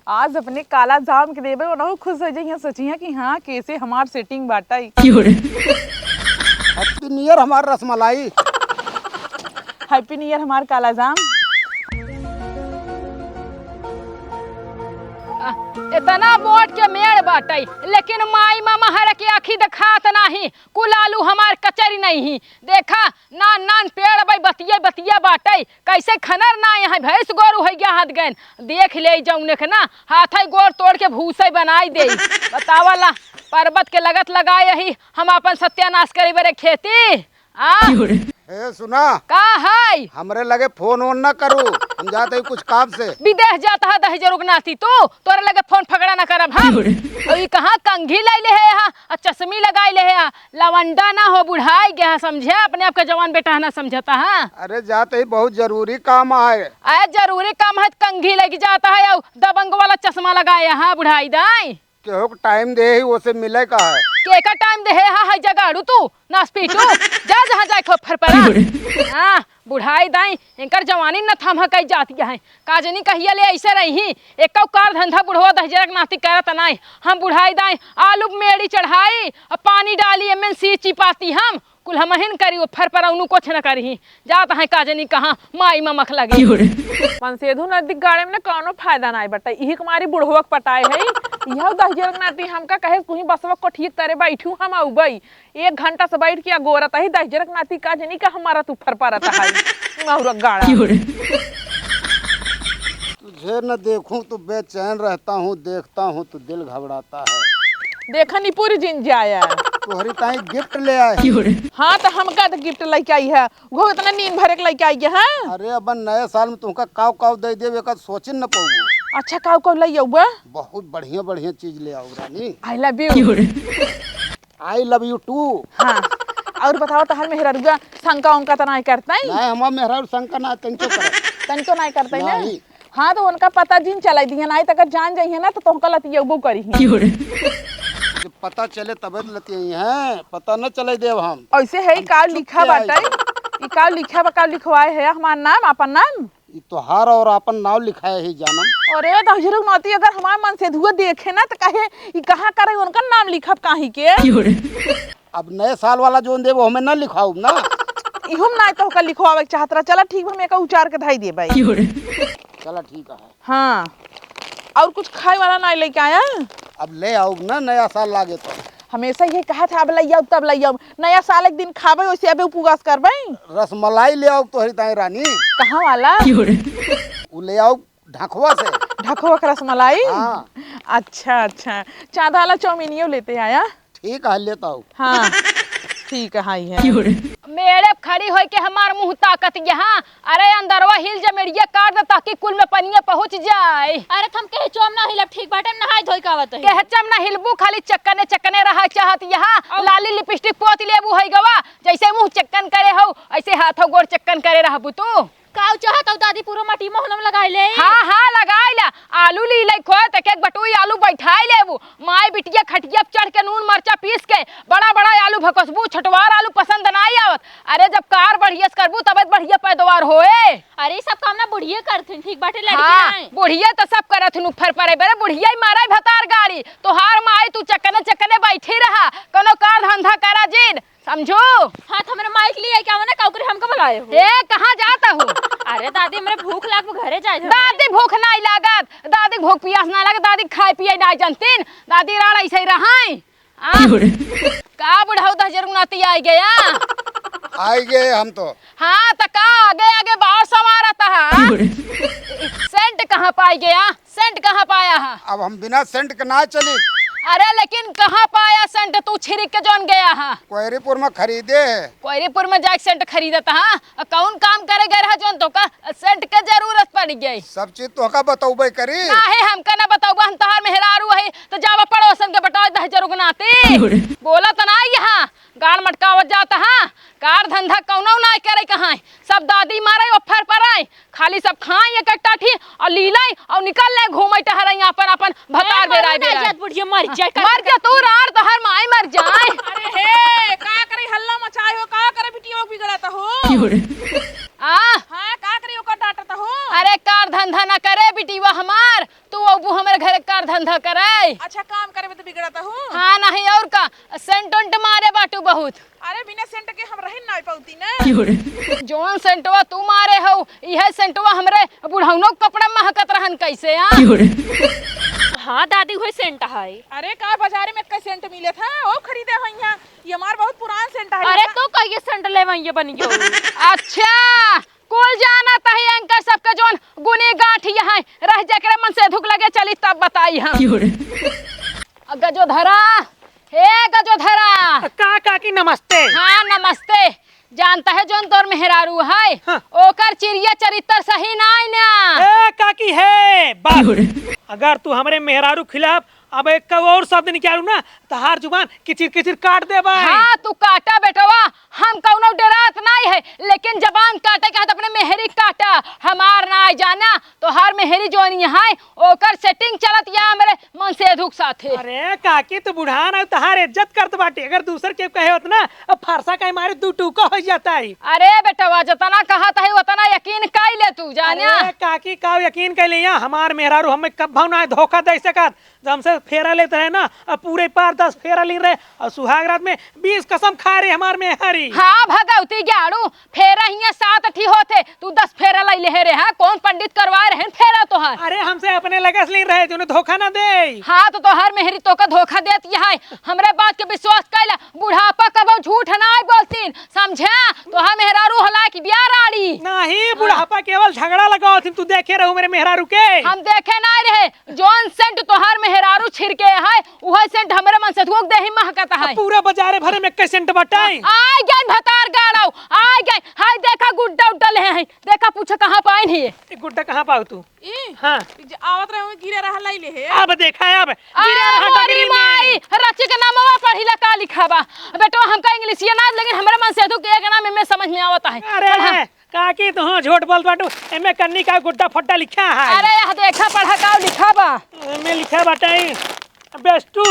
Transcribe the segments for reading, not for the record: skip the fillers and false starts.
आज अपने काला जाम के देवे उन्होंने खुश हो जाइए सोचिए कि हाँ कैसे हमार सेटिंग बाटाई। हैप्पी न्यू ईयर हमार रसमलाई। हैप्पी न्यू ईयर हमार काला जाम। इतना वोट के मेड़ बाटई लेकिन माई मामा हर के आखी दिखात नहीं। कुल आलू हमार कचरी नहीं देखा नान नान पेड़ भाई बतिया बतिया बाटई कैसे खनर ना यहाँ भैंस गोरू है गया हाथ गन देख ले जाऊने के ना हाथ गोर तोड़ के भूसे बनाई दे। बतावला पर्वत के लगत लगाए ही हम अपन सत्यानाश करे बरे खेती। ए सुना का है हमरे लगे फोन वोन न करू, हम जाते ही कुछ काम से विदेश जाता है दहेज रुकनाती तू तोरे लगे फोन फगड़ा न करब हम। और कहाँ कंघी लाई ले है यहाँ चश्मी लगाई ले है लवंडा ना हो बुढ़ाई गया समझे अपने आप का जवान बेटा ना समझता है। अरे जाते ही बहुत जरूरी काम आए। अरे जरूरी काम है कंघी लग जाता है और दबंग वाला चश्मा लगाए यहाँ बुढ़ाई दाई केहो टाइम दे ही उसे मिले का है के का टाइम दे है जगाड़ू तू नास पीटू जा जहाँ जाए खो फरफरा। हाँ बुढ़ाई दाई इनकर जवानी न थम कई जाती है काजनी कहिया ले ऐसे रही एक कार धंधा बुढ़वा दहजरक नाती करत नहीं। हम बुढ़ाई दाई आलू मेड़ी चढ़ाई और पानी डाली एमन सी चिपाती हम कुल हमहिन करी फर पर उनु कुछ न करी जात है काजनी कहाँ माई ममख लगी। मनसेधु नदी गाड़े में कौनो फायदा नहीं बटा यही हमारी बुढ़वक पटाए है यह दहजरक नाती हमका कहे कुही बसवक को ठीक करे बैठू हम आउबई 1 घंटा से बैठ के गोरत है दहजरक नाती काजनी का हमारा तू फर परत है महुरक गाड़ा। तुझे न देखूं तो बेचैन रहता हूँ, देखता हूँ तो दिल घबराता है। देखा नहीं पूरी जिन जाया तोहरी ताई गिफ्ट ले आए। हाँ तो हमका तो गिफ्ट लेके आई है वो इतना नींद भरे के लेके आई है। अरे अब नए साल में तुमका काव काव दे देवे का सोचिन न पाऊ। अच्छा काव काव ले आऊबा बहुत बढ़िया बढ़िया चीज ले आओ रानी। I love you. I love you too. हाँ और बताओ तो हर मेहरुआ शंका उनका तो नहीं करता है नहीं हमार मेहरा शंका ना तंचो करे तनको नहीं करता है ना। हाँ तो उनका पता जिन चला दिया नहीं तो अगर जान जाइए ना तो तुमका लतियबो करी जब पता चले तब लती हैं पता न चले देव हम ऐसे है का लिखा बाटे ई का लिखा बा का लिखवाए है हमार नाम अपन नाम ई तोहार और अपन नाम लिखाए ही जानम। अरे दहजरक नाती अगर हमार मन से धुआ देखे ना तो कहे ई कहां करे उनका नाम लिखब काहे के। अब नए साल वाला जोन देव हमें न लिखाऊ ना इहुम ना तो का लिखवावे चाहत रहा चला ठीक हम एका उचार के धाई दे भाई। चला ठीक है। हाँ और कुछ खाए वाला नहीं लेके आया अब ले आओ ना नया साल लागे तो हमेशा ये कहा था अब लइया तब लइया नया साल एक दिन खाबे वैसे अबे उपवास करबे। रसमलाई ले आओ तोहरी ताई रानी। कहाँ वाला वो ले आओ ढाकवा से ढकवा का रसमलाई। हाँ। अच्छा अच्छा चांदा वाला चौमिनियो लेते आया। ठीक है लेता हूँ। हाँ ठीक है हाई है मेरे खड़ी होय के हमार मुंह ताकत यहाँ अरे अंदरवा हिल जा मेड़िया काट दे ताकि कुल में पनिया पहुंच जाए। अरे तुम कहे चोम ना हिलब ठीक बाटे नहाय धोई का आवत है कहे चम ना हिलबू खाली चक्कने चक्कने रहा चाहत यहाँ लाली लिपस्टिक पोत लेबू है गवा जैसे मुंह चक्कन करे हो ऐसे हाथों गोर चक्कन करे रहबू तू काऊ चाहत दादी पूरा माटी मोहनम लगाई ले। हाँ हाँ लगाई ला आलू ली ले खो तक एक बटुई आलू बैठाई लेबू माई बिटिया खटिया चढ़ के नून मरचा पीस के बड़ा बड़ा आलू भकसबू छटवार आलू पसंद नहीं आवत। अरे जब कार बढ़िया करबू तब बढ़िया पैदावार होए। अरे सब काम ना बुढ़िया करथिन ठीक बाटे लड़की हाँ, नहीं बुढ़िया तो सब करत नु फर परे बरे बुढ़िया ही मारे भतार गाड़ी तोहार माई तू चकने चकने बैठी रहा कोनो कार धंधा करा जिन समझो। हाँ तो मेरे माइक लिए क्या ना काउकरी हमको बुलाए हो। ए कहाँ जाता हूँ। अरे दादी मेरे भूख लाग घरे जाए दादी भूख नहीं लागत दादी भूख पियास ना लागत दादी खाए पिए नहीं जानतीन दादी राड़ ऐसे ही रहाई। का बुढ़ाऊ दहजरक नाती आई गया आई गए हम तो। हाँ तो का आगे आगे बाहर संवारता है सेंट कहाँ पाई गया सेंट कहाँ पाया है। अब हम बिना सेंट के ना चली। अरे लेकिन कहाँ पाया सेंट तू छिड़क के जोन गया है कोयरीपुर में खरीदे है। कोयरीपुर में जाके सेंट खरीदता है कौन काम करे गए रहा जोन तो का सेंट के जरूरत पड़ गई। सब चीज तो का बताऊबे करी ना है हमका ना बताऊबा हम तहार मेहरारू है तो जावा पड़ोसन के बताओ दहजरक नाती बोला तो ना यहाँ गाड़ मटकावत जाता है कार धंधा कौनो ना करे कहाँ सब दादी मारे ऑफर पर आए खाली सब खाए एक टाठी और लीलाई और निकल ले घूमे टहरे अपन अपन भतार बेराय बेराय बुढ़िया मर जाए मर जा तू रार तो हर माई मर जाए। अरे हे का करे हल्ला मचाए हो का करे बिटियो बिगड़ाता हो हाँ का करे ओकर डांटता हो। अरे कार धंधा ना करे बिटिवा हमार तू अब हमारे घरे कार धंधा करे। अच्छा काम करे में तो बिगड़ता हूँ। हाँ नहीं और का सेंट उंट मारे बाटू बहुत। अरे बिना सेंट के हम रही ना पाउती ना। जोन सेंटवा तू मारे हो यह सेंटवा हमरे बुढ़ौनो कपड़ा महकत रहन कैसे। हाँ दादी वही सेंट है। अरे का बाजारे में का सेंट मिले था ओ खरीदे हो यहाँ। ये हमार बहुत पुरान सेंट है। अरे तो कहिए सेंट ले वही बन गयो। अच्छा कुल जाना तही अंकर सबका जोन गुनी गांठी यहाँ रह जकरे मन से धुक लगे चली तब बताई हम। गजोधरा हे गजोधरा। का काकी नमस्ते। हाँ नमस्ते। जानता है जोन तोर मेहरारू है हाँ। ओकर चिड़िया चरित्र सही नाई ना। ए काकी है बात। अगर तू हमरे मेहरारू खिलाफ अब एक और शब्द निकालू ना तो हार जुबान किचिर किचिर काट दे भाई। हाँ तू काटा बेटवा हम कौनो डरात नहीं है लेकिन जबान काटे के हाथ अपने मेहरी काटा हमार ना जाना तो हर मेहरी जोन यहाँ ओकर सेटिंग चलत या मेरे मन से धुक साथे। अरे काकी तू बुढ़ान है तहार इज्जत करत बाटे अगर दूसर के कहे होत ना अब फारसा कहीं मारे दू टूका हो जाता है। अरे बेटवा जितना कहत है उतना यकीन कर ले तू जाना। अरे काकी का यकीन कर लिया हमार मेहरारू हमें कब भावना धोखा दे सकत जब हमसे फेरा लेते रहे ना अब पूरे पार 10 फेरा ले रहे और सुहाग रात में 20 कसम खा रहे हमार मेहरी। हाँ भगवती ग्याड़ू फेरा हिया 7 अठी होते तू 10 फेरा लाई ले रहे हैं कौन पंडित करवाए रहे फेरा तोहर। अरे हमसे अपने लगस ले रहे जो धोखा ना दे। हाँ तो हर मेहरी तो का धोखा देती है हमरे बात के विश्वास कैला बुढ़ापा कबो झूठ ना बोलतीन समझा तो हर मेहरारू हला की बिया राड़ी नहीं बुढ़ापा केवल झगड़ा लगाओ तू देखे रहो मेरे मेहरारू के। हम देखे ना रहे जॉन सेंट तो हर मेहरारू छिड़के है वह सेंट हमरे मन से धोख दे ही महकता है। पूरा बाजारे भरे में कैसेंट बटाई आ गए भतार गाड़ाओ आ गए हाय देखा गुड्डा उड्डा ले हैं देखा पूछा कहां पाए नहीं ये गुड्डा कहां पाऊ तू। ई हाँ आवत रहे गिरे रहा लाई ले है। अब देखा है अब मोरी माई रची के नामवा पढ़िला का लिखा बा बेटो हमका इंग्लिशिया ना लेकिन हमरे मन से धोख एक नाम में समझ में आवता है। अरे काकी तू झूठ बोल बाटू एमे कन्नी का गुड्डा फट्टा लिखा है। अरे यह देखा पढ़ा का लिखा बा एमे लिखा बटाई बेस्टू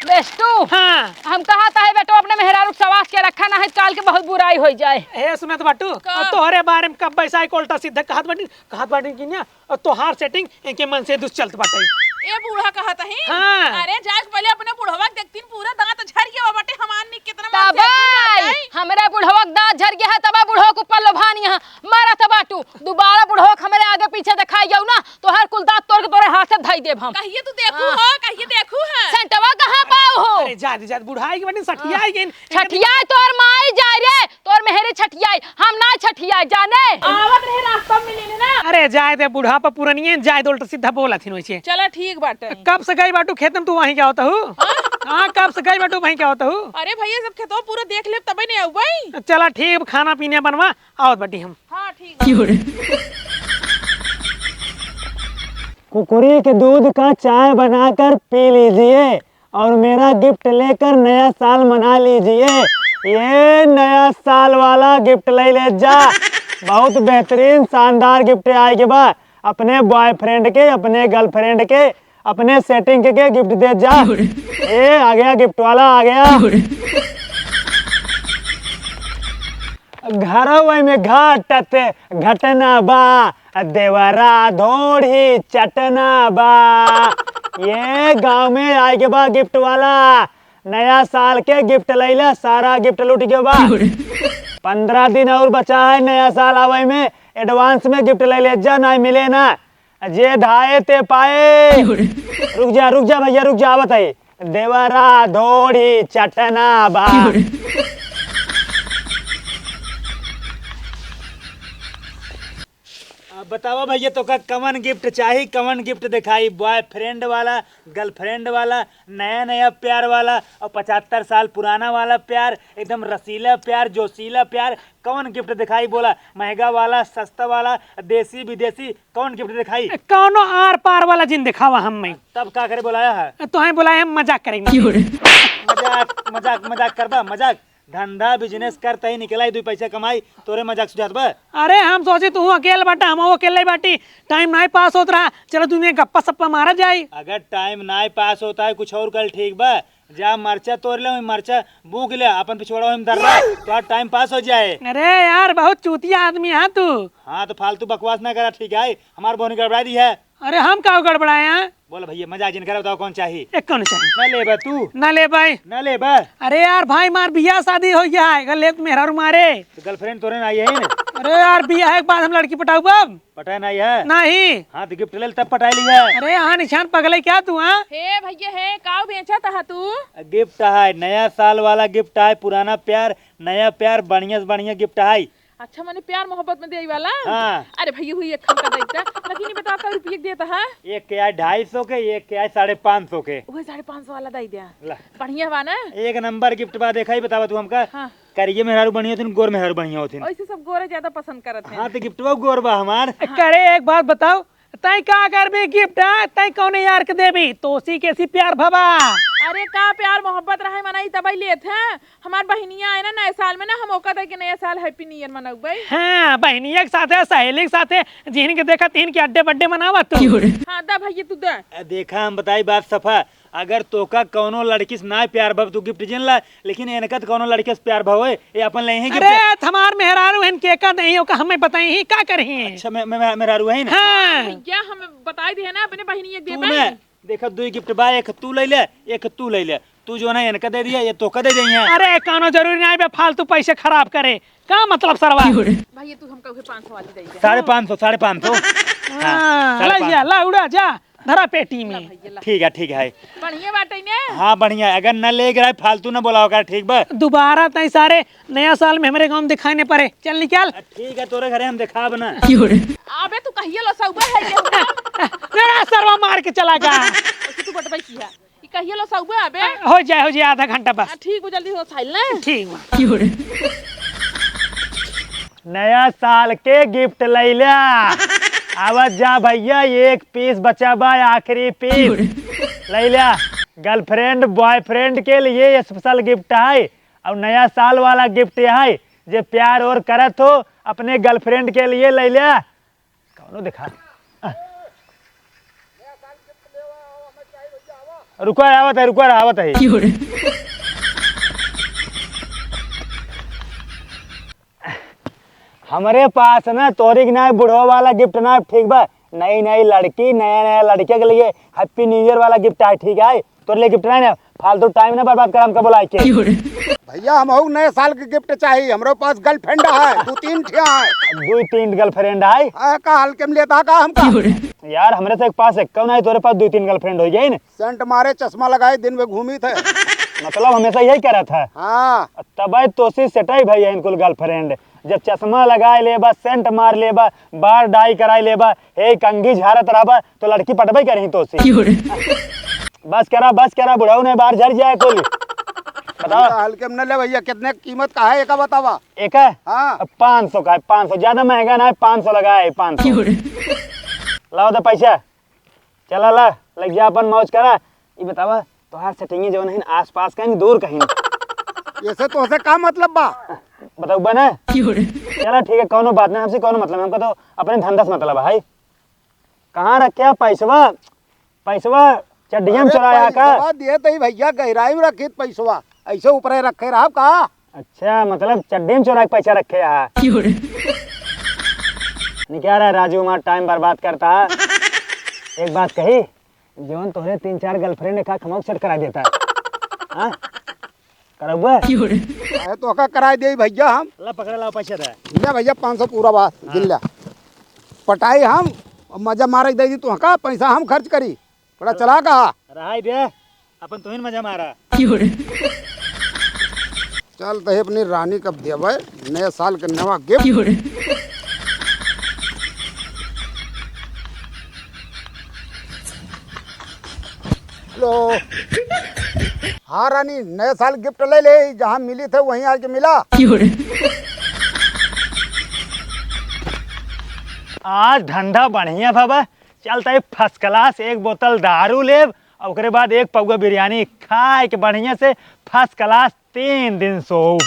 बेस्टू। हाँ हम कहा है बेटो अपने मेहरारू सवास के रखा ना है काल के बहुत बुराई हो जाए। हे सुनत बाटू तोहरे बारे में कब पैसा कोल्टा सीधा कहत बाटी कि ना तोहार सेटिंग इनके मन से दुस चलत बाटे। ए बूढ़ा कहता है। हाँ। अरे जांच पहले अपने बुढ़वा देखतीन पूरा दांत झड़ गया बाटे हमान ने कितना तबाई हमरे बुढ़वा दांत झड़ गया है तबा बुढ़वा को ऊपर लोभानी है मारा तबाटू दोबारा बुढ़वा हमरे आगे पीछे दिखाई जाऊ ना तो हर कुल दांत तोड़ के तोरे हाथ से धई देब हम। कहिए तू देखू हो कहिए देखू है सेंटवा कहां पाऊ हो। अरे जा बुढ़ाई के बनी सठियाई गेन छठियाई तोर माई जाए रे तोर मेहरी छठियाई हम ना छठियाई जाने आवत रहे रास्ता में लेने ना। अरे जाए दे बुढ़ापा पुरानिए जाए दो उल्टा सीधा बोला थी वैसे। चला ठीक बाटे। कब से गई बाटू खेत में तू वहीं क्या होता हूँ। हाँ कब से गई बाटू वहीं क्या होता हूँ। अरे भैया सब खेतों पूरा देख ले तब नहीं आऊ भाई। चला ठीक खाना पीने बनवा आओ बाटी हम। हाँ ठीक कुकुरी के दूध का चाय बनाकर पी लीजिए और मेरा गिफ्ट लेकर नया साल मना लीजिए। ये नया साल वाला गिफ्ट ले जा बहुत बेहतरीन शानदार गिफ्ट आएगी बा अपने बॉयफ्रेंड के अपने गर्लफ्रेंड के अपने सेटिंग के गिफ्ट दे जा। ये आ गया गिफ्ट वाला आ गया। घर में घटत घटना बा देवरा धोड़ी चटना बा। ये गांव में आए बा गिफ्ट वाला नया साल के गिफ्ट लैला सारा गिफ्ट लूट गया बा। 15 दिन और बचा है नया साल आवे में एडवांस में गिफ्ट ले जा ना मिले ना जे धाए ते पाए। रुक जा भैया रुक जा बताइए देवरा धोड़ी चटना बा। बताओ भैया तो का कवन गिफ्ट चाहिए कवन गिफ्ट दिखाई बॉयफ्रेंड वाला गर्लफ्रेंड वाला नया नया प्यार वाला और 75 साल पुराना वाला प्यार एकदम रसीला प्यार जोशीला प्यार कौन गिफ्ट दिखाई बोला महंगा वाला सस्ता वाला देसी विदेशी कौन गिफ्ट दिखाई। कौनो आर पार वाला जिन दिखावा हम में तब का करे बुलाया है तो हम बुलाए हम मजाक करेंगे। मजाक मजाक मजाक करबा मजाक धंधा बिजनेस करता ही निकलाई 2 पैसा कमाई तोरे मजाक सुझात बा। अरे हम सोचे तू अकेले बाटा हम अकेले बाटी टाइम नहीं पास होत रहा चलो तुम्हें गप्पा सप्पा मारा जाए। अगर टाइम ना पास होता है कुछ और कल ठीक बा जा मरचा तोड़ ले मरचा बूक ले अपन पिछवाड़ा में दर तो टाइम पास हो जाए। अरे यार बहुत चूतिया आदमी है तू। हाँ तो फालतू बकवास ना करा ठीक है हमारे बोनी गड़बड़ा दी है। अरे हम का गड़बड़ाए हैं बोल भैया मजा जिनका बताओ कौन चाहिए। एक कौन चाहिए? न ले बा तू, ना ले भाई। न ले बा। अरे यार भाई मार बियाह शादी हो गया है, ले तो मेहरा मारे। तो गर्लफ्रेंड तोरे ना आई है ना? अरे यार बियाह के बाद हम लड़की पटाऊ बाब पटाए ना आई है? नहीं। हाँ तो गिफ्ट ले तब पटाई ली है। अरे हाँ निशान पगले क्या तू? हाँ हे भैया हे काऊ बेचा था तू? गिफ्ट है नया साल वाला गिफ्ट है, पुराना प्यार नया प्यार बढ़िया से बढ़िया गिफ्ट है। अच्छा मैंने प्यार मोहब्बत में दे वाला। हाँ। अरे भैया हुई एक खम का देता लेकिन नहीं बता का रुपये देता है। एक के आए 250 के, एक के आए 550 के। वही 550 वाला दे दिया। ला। बढ़िया बा ना? एक नंबर गिफ्ट बा। देखा ही बतावा तू हमका। हाँ। करिए मेहरारू बढ़िया होती गोर मेहरारू बढ़िया होती। ऐसे सब गोरे ज्यादा पसंद करते हैं। हाँ तो गिफ्ट बा गोर बा हमार। करे एक बात बताओ, तय का कर भी गिफ्ट है तय कौन यार के देवी तोसी कैसी प्यार भवा? अरे का प्यार मोहब्बत रहे मनाई तब लेत है। हमार बहनिया है ना नए साल में ना हम ओका दे के नया साल हैप्पी न्यू ईयर मनाऊ भाई। हाँ बहनिया के साथ है, सहेली के साथ है, जिन के देखा तीन के अड्डे बड्डे मनावा तू। हाँ दा भैया तू दे। देखा हम बताई बात सफा। अगर तोका कौनो लड़की से ना प्यार भव तू गिफ्ट जिन ला, लेकिन इनका कौनो लड़की से प्यार भव है ये अपन ले ही गिफ्ट। अरे हमार मेहरारू हन के का नहीं हो का हमें बताई ही का करही। अच्छा मैं मेहरारू है ना? हाँ भैया हम बताई दिए ना अपने बहनिया दे तू भाई। ना देखा दो गिफ्ट बा, एक तू ले ले एक तू ले ले। तू जो ना इनका दे दिया ये तोका दे दिया। अरे कानो जरूरी नहीं बे फालतू पैसे खराब करे का मतलब सरवा। भैया तू हमका 500 वाली दे दे। 550 550। हाँ ले जा ला उड़ा जा धरा पेटी में। ठीक है। बढ़िया बाटे ने। हाँ बढ़िया। अगर न ले गए फालतू न बोला होगा। ठीक बा। दोबारा तई सारे नया साल में हमारे गांव में दिखाने पड़े। चल निकाल। ठीक है तोरे घरे हम दिखा बना। अबे तू कहिए लो सौबा है ये। मेरा सरवा मार के चला गया। तू बटबाई की है ई कहिए लो सौबा अबे। हो जाए आधा घंटा बस। ठीक हो जल्दी हो साइल ना। ठीक बा। नया साल के गिफ्ट ले लिया। आवाज जा भैया एक पीस बचा बा, आखिरी पीस ले लिया। गर्लफ्रेंड बॉयफ्रेंड के लिए स्पेशल गिफ्ट है और नया साल वाला गिफ्ट है जे प्यार और करत हो अपने गर्लफ्रेंड के लिए ले लिया। कौनो दिखा रुको आवत है। हमारे पास ना तोरी के ना बुढ़वा वाला गिफ्ट ना ठीक बा। नई लड़की नया लड़के के लिए हैप्पी न्यू ईयर वाला गिफ्ट है। ठीक है तोरे लिए गिफ्ट नहीं ना फालतू टाइम ना बर्बाद कर हमका बोला के। भैया हम हूँ नए साल के गिफ्ट चाहिए। हमारे पास गर्लफ्रेंड है 2-3 ठिया है। 2-3 गर्लफ्रेंड है का हाल के लेता का हमका। यार हमारे से एक पास एक कौन है तोरे पास 2-3 गर्लफ्रेंड हो गई ना। सेंट मारे चश्मा लगाए दिन में घूमी थे। मतलब हमेशा यही करा था। हाँ तब तो सेटाई भाई है इनको गर्लफ्रेंड जब चश्मा लगाए लेबा सेंट मार लेबा बार डाई कराई लेबा हे कंघी झारत रहबा तो लड़की पटबे करी तो बस करा बुढ़ाऊ ने बाहर झड़ जाए कोई। बताओ हल्के में न ले भैया। कितने कीमत का है एक बतावा। एक है हाँ 500 का है। 500 ज्यादा महंगा ना है। 500 लगा है 500। लाओ तो पैसा चला ला लग जा अपन मौज करा। ये बतावा तोहार सेटिंग जो है आस पास कहीं दूर कहीं ऐसे तो से का मतलब बा। बताओ बना चला ठीक है कोनो बात नहीं। हमसे कोनो मतलब हमको तो अपने धंधा से मतलब है भाई। कहाँ रखे पैसवा चड्डिया में चुराया का दिए तो भैया गहराई में रखी पैसवा ऐसे ऊपर रखे रहा का। अच्छा मतलब चड्डी में चुरा के पैसा रखे है। नहीं क्या रहा राजू हमारा टाइम बर्बाद करता है। एक बात कही जोन तोहरे 3-4 गर्लफ्रेंड का खमौक सेट करा देता है। हाँ तो का कराए दे भैया हम। ला पकड़ ला पैसा दे। ले भैया 500 पूरा बात गिन लिया। पटाई हम मजा मारे दे दी तो का पैसा हम खर्च करी थोड़ा चला कहा रहाई दे अपन तो मजा मारा। चल तो अपनी रानी कब देवे नए साल के नवा गिफ्ट। हेलो हाँ रानी नए साल गिफ्ट ले ले जहाँ मिली थे वहीं आके मिला। आज धंधा बढ़िया बाबा चलता है फर्स्ट क्लास। एक बोतल दारू लेब और उसके बाद एक पौवा बिरयानी खाए के बढ़िया से फर्स्ट क्लास 3 दिन सो।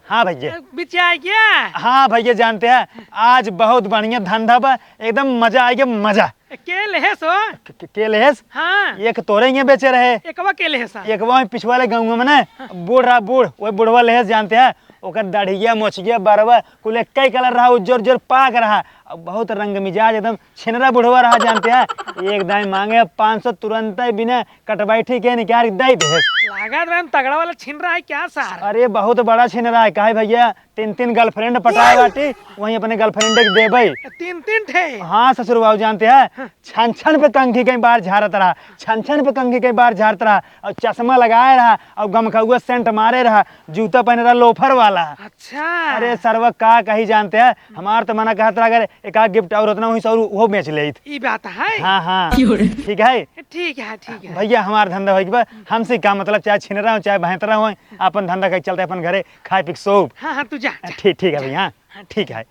हाँ भैया बिचाई क्या। हाँ भैया जानते हैं आज बहुत बढ़िया धंधा बा एकदम मजा आएगा मजा। के लेस हो के लेस। हाँ एक तोरे यहाँ बेचे रहे एकवा के लेस। एक वहाँ पिछवाले गाँव में ना बूढ़ रहा वही बुढ़वा लेस जानते हैं ओकर दाढ़िया मोछिया बरवा कुल एक कलर रहा उज्जर उज्जर पाक रहा अब बहुत रंग मिजाज एकदम छिनरा बुढ़वा रहा जानते हैं। एक दाई मांगे 500 तुरंत ही बिना कटबैठी के निकाल दई दे। लागत में तगड़ा वाला छीन रहा है क्या सर? अरे बहुत बड़ा छिनरा है काहे भैया, 3 गर्लफ्रेंड पटाए बाटी, वहीं अपने गर्लफ्रेंड के देबई। 3 थे। हाँ ससुर बाबू जानते हैं, छन छन पे कंघी कई बार झाड़त रहा, छन छन पे कंघी कई बार झाड़त रहा, और चश्मा लगाए रहा और गमखुआ सेंट मारे रहा, जूता पहने रहा लोफर वाला। अच्छा। अरे सरवा का कही जानते हैं, हमार तो मना कहत रहा अगर एक आध गिफ्ट और उतना हुई सौ वो बेच ले। ये बात है। हाँ हाँ ठीक है ठीक है ठीक है। भैया, हमारा धंधा हो गया, हमसे का मतलब चाहे छिनरा हो चाहे भैंतरा हो, अपन धंधा कहीं चलते अपन घरे खाए पी सो। हाँ हाँ तू जा। ठीक है भैया, ठीक है।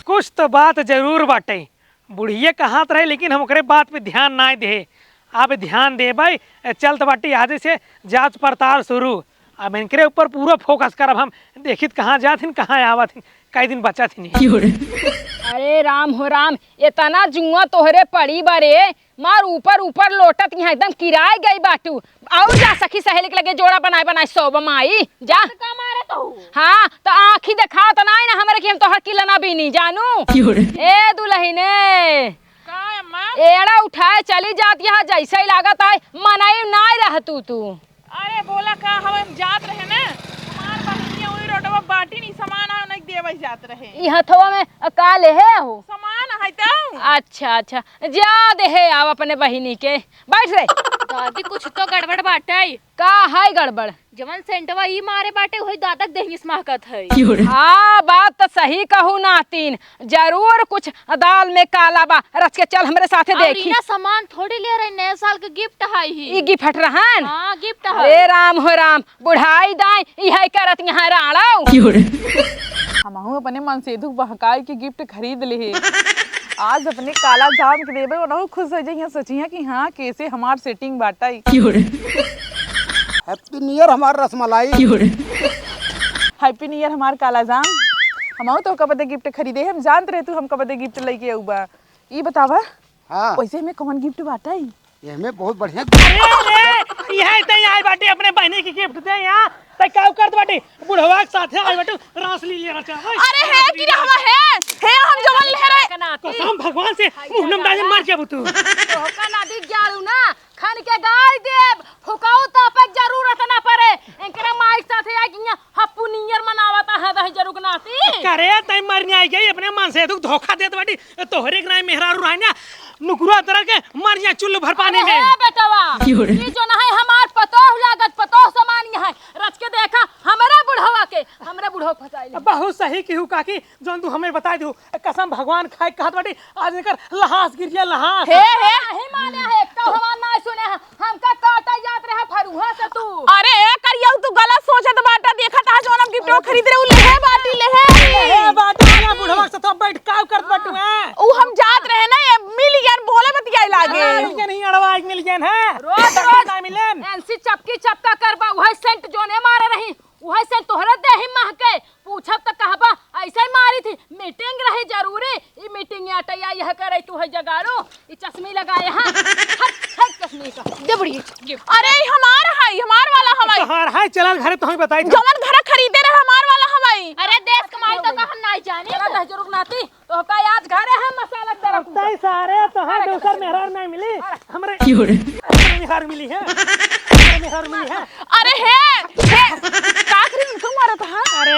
कुछ तो बात जरूर बाटे, बुढ़िया कहात रहे लेकिन हम ओकरे बात पे ध्यान ना दे। अब ध्यान दे भाई, चलत बाटी आज से जांच पड़ताल शुरू। अब इनके ऊपर पूरा फोकस करब हम, देखित कहाँ जाथिन कहाँ आवथिन, कई दिन बचा थी। अरे राम हो राम, इतना जुआ तोहरे पड़ी बारे, मार ऊपर ऊपर लोटत यहाँ एकदम किराए गई बाटू। और जा सखी सहेली के लगे जोड़ा बनाए बनाए सो माई जा। मारे तो हाँ तो आँखी दिखाओ तो नहीं ना हमारे कि हम तोहर किला भी नहीं जानू। ए दुल्हने का अम्मा? एड़ा उठाए चली जाती है, जैसे ही लागत है मनाई नहीं रह तू। अरे बोला का हम जात रहे ना, हमार बहिनिया वही रोडवा बाटी नहीं सामान आ नहीं देवे जात रहे। ई हथवा में का ले है हो सामान है तो। अच्छा जा दे है आओ अपने बहिनी के। बैठ रे। दादी कुछ तो गड़बड़ बाटे। का है गड़बड़? जवन सेंटवा ई मारे बाटे वही दादक देही महकत है। हाँ बात तो सही कहू नातिन, जरूर कुछ दाल में काला बा। रच के चल हमरे साथे देखी। ना सामान थोड़ी ले रहे, नए साल के गिफ्ट है ही। ई गिफ्ट रहन। हाँ गिफ्ट है। अरे राम हो राम, बुढ़ाई दाई इहे करत यहाँ राड़ो। हम अपने मन से दुख बहकाए के गिफ्ट खरीद ले। आज अपने काला जाम के देवे ओनहु खुश हो जाइए, सोचिए कि हाँ कैसे हमार सेटिंग बाटाई। हैप्पी न्यू ईयर हमार रसमलाई। हैप्पी न्यू ईयर हमार काला जाम। हम तो कबदे गिफ्ट खरीदे, हम जानते रहे तू हम कबदे गिफ्ट लेके आऊबा। ई बतावा हाँ वैसे में कौन गिफ्ट बाटाई? ये हमें बहुत बढ़िया। अरे यह तय आए बाटे अपने बहनी की गिफ्ट दे यहाँ तय का करत बाटे, बुढ़वा के साथे आए बाटे रास ली लेना चाहे। अरे है कि रहवा है हम जवन ले रहे। कसम भगवान से मुंह नम डाले मर जाबू तू। तो का नादी जालू ना खन के गाय देब, फुकाऊ तो पे जरूरत ना पड़े। इनकरे माइक साथे आ कि हप्पू नियर मनावता है दही जरूर नाती। करे तय मरने आई गई अपने मन से तू धोखा देत बाटी, तोहरे के नाम मेहरारू रहना नुकुरा तरह के मर जा चुल्लू भर पानी में। ए बेटवा ये जो ना है हमार पतोह लागत, पतोह समान है। रच के देखा हमरा बुढ़वा के, हमरा बुढ़वा फसाई ले। बहुत सही कहू काकी, जोन तू हमें बता दू। कसम भगवान खाए कहत बाटी, आज इनकर लहास गिर गया लहास। हे नहीं माने है तो हमार ना सुने है, हमका काटा जात रहे फरुहा से तू। अरे करियो तू गलत सोचत बाटा, देखत आ जोन हम गिफ्ट खरीद रहे उ ले है बाटी ले है। ए बाटी ना बुढ़वा से तो बैठ का करत बाटू है। उ हम जात रहे ना, ये मिल गया बोले बतियाई लागे। नहीं अड़वा मिल गया है। रोज रोज ना मिलन एनसी चपकी चपका करबा, वही सेंट जोने मारे रही वही सेंट तोहरे देही महके। पूछब त कहबा ऐसे ही मारी थी, मीटिंग रही जरूरी। ई मीटिंग अटैया यह करे तू है जगाड़ो। ई चश्मी लगाए हां, हट चश्मी का दे बड़ी गिफ्ट। अरे ई हमार वाला हवाई तोहार है, चल घरे तो ही बताई था। जवन घर खरीदे रहे हमार वाला हवाई। अरे देश कमाई तो कहन नहीं जानी। चला दह जरूर नाती तो का आज घरे हम मसाला तरफ। तय सारे तोहार दूसर मेहरार नहीं मिली, हमरे मेहरार मिली है, मेहरार मिली है। अरे है काकरी उनको मारत है। अरे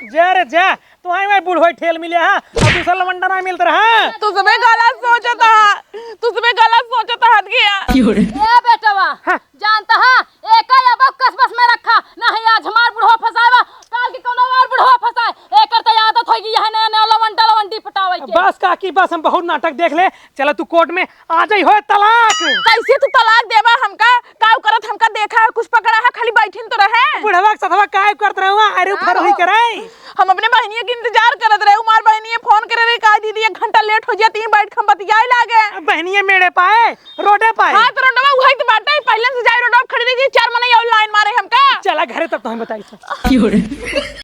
जा रे जा, तू आई मैं बूढ़ ठेल मिले है और दूसरा लवंडा नहीं मिलता रहा। तू सबे गलत सोचता हट गया। ए बेटवा जानता है एक अब कसबस में रखा नहीं, आज हमार बुढ़वा फसाएवा काल के कोनो और बुढ़वा फसाए। एकर त आदत होई है नया लवंडी पटावे के। बस काकी बस, हम बहुत नाटक देख ले, चलो तू कोर्ट में आ जाई हो तलाक। कैसे तू तलाक देबा? हमका काव करत हमका देखा है, कुछ पकड़ा है, खाली बैठिन तो रहे। बुढ़वा के साथवा काय करत रहवा, अरे फर होई कराई। हम अपने बहनिया के इंतजार करत रहे, उमार बहनिया फोन करे रही, का दीदी 1 घंटा लेट हो जाती है, बैठ खम बतियाए लागे। बहनिया मेरे पाए रोडे पाए। हां तो रोडवा उहाई तो बाटा पहले से जाई रोडवा खड़ी रही 4 मने लाइन मारे हमका। चला घरे तब तो हम बताई।